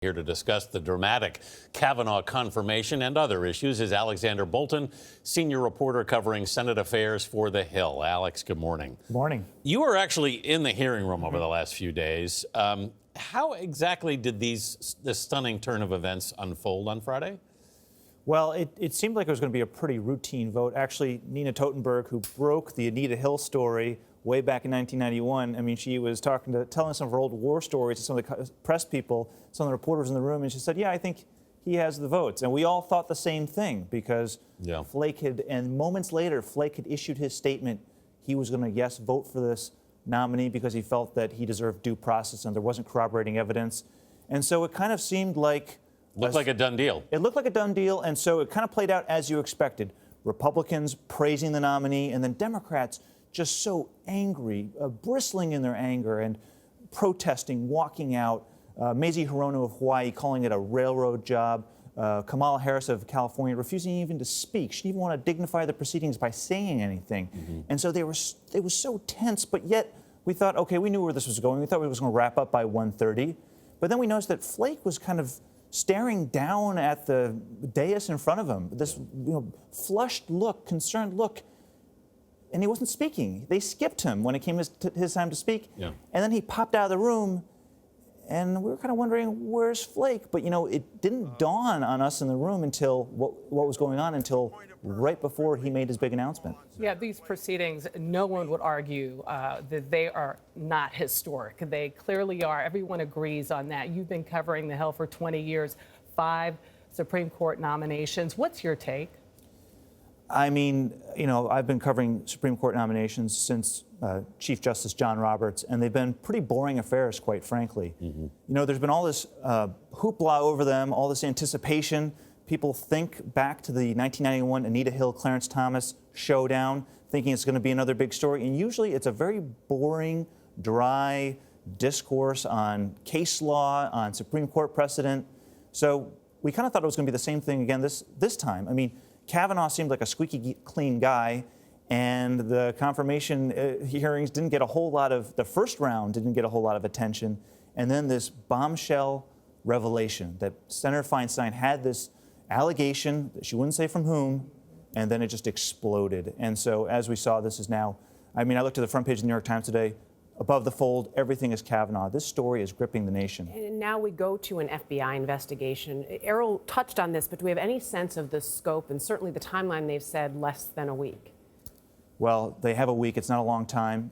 Here to discuss the dramatic Kavanaugh confirmation and other issues is Alexander Bolton, senior reporter covering Senate affairs for The Hill. Alex, good morning. Good morning. You were actually in the hearing room over the last few days. How exactly did this stunning turn of events unfold on Friday? Well, it seemed like it was going to be a pretty routine vote. Actually, Nina Totenberg, who broke the Anita Hill story way back in 1991, I mean, she was telling some of her old war stories to some of the press people, some of the reporters in the room, and she said, yeah, I think he has the votes. And we all thought the same thing because Flake and moments later, Flake had issued his statement. He was going to, yes, vote for this nominee because he felt that he deserved due process and there wasn't corroborating evidence. And so it kind of seemed like... Looked like a done deal. It looked like a done deal, and so it kind of played out as you expected. Republicans praising the nominee, and then Democrats just so angry, bristling in their anger and protesting, walking out. Mazie Hirono of Hawaii calling it a railroad job. Kamala Harris of California refusing even to speak. She didn't even want to dignify the proceedings by saying anything. And so it was so tense, but yet we thought, okay, we knew where this was going. We thought it was going to wrap up by 1:30. But then we noticed that Flake was kind of staring down at the dais in front of him, this flushed look, concerned look, and he wasn't speaking. They skipped him when it came his time to speak. And then he popped out of the room, and we were kind of wondering, where's Flake? But, it didn't dawn on us in the room until what was going on until right before he made his big announcement. Yeah, these proceedings, no one would argue that they are not historic. They clearly are. Everyone agrees on that. You've been covering the Hill for 20 years, 5 Supreme Court nominations. What's your take? I mean, I've been covering Supreme Court nominations since Chief Justice John Roberts, and they've been pretty boring affairs, quite frankly. There's been all this hoopla over them, all this anticipation. People think back to the 1991 Anita Hill, Clarence Thomas showdown, thinking it's going to be another big story. And usually it's a very boring, dry discourse on case law, on Supreme Court precedent. So we kind of thought it was going to be the same thing again this time. I mean, Kavanaugh seemed like a squeaky clean guy, and the confirmation hearings didn't get a whole lot of, the first round didn't get a whole lot of attention. And then this bombshell revelation that Senator Feinstein had this allegation that she wouldn't say from whom, and then it just exploded. And so as we saw, this is now, I mean, I looked at the front page of the New York Times today, above the fold, everything is Kavanaugh. This story is gripping the nation. And now we go to an FBI investigation. Errol touched on this, but do we have any sense of the scope and certainly the timeline? They've said less than a week. Well, they have a week. It's not a long time.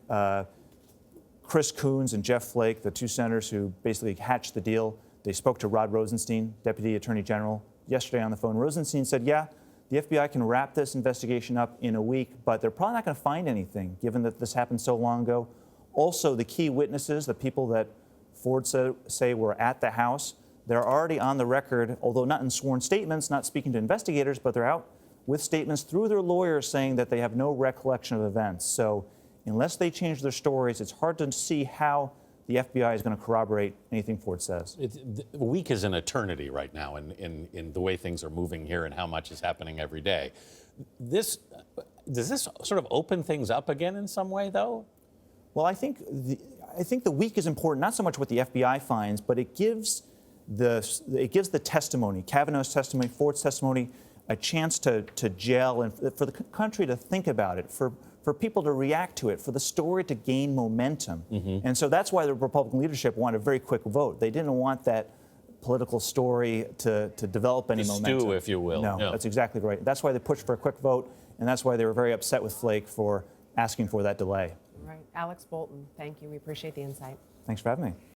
Chris Coons and Jeff Flake, the two senators who basically hatched the deal, they spoke to Rod Rosenstein, Deputy Attorney General, yesterday on the phone. Rosenstein said, yeah, the FBI can wrap this investigation up in a week, but they're probably not going to find anything, given that this happened so long ago. Also, the key witnesses, the people that Ford say were at the house, they're already on the record, although not in sworn statements, not speaking to investigators, but they're out with statements through their lawyers saying that they have no recollection of events. So unless they change their stories, it's hard to see how the FBI is going to corroborate anything Ford says. A week is an eternity right now in the way things are moving here and how much is happening every day. Does this sort of open things up again in some way, though? Well, I think the week is important, not so much what the FBI finds, but it gives the testimony, Kavanaugh's testimony, Ford's testimony, a chance to gel and for the country to think about it, for people to react to it, for the story to gain momentum. And so that's why the Republican leadership wanted a very quick vote. They didn't want that political story to develop any momentum. Stew, if you will. No, that's exactly right. That's why they pushed for a quick vote, and that's why they were very upset with Flake for asking for that delay. All right. Alex Bolton, thank you. We appreciate the insight. Thanks for having me.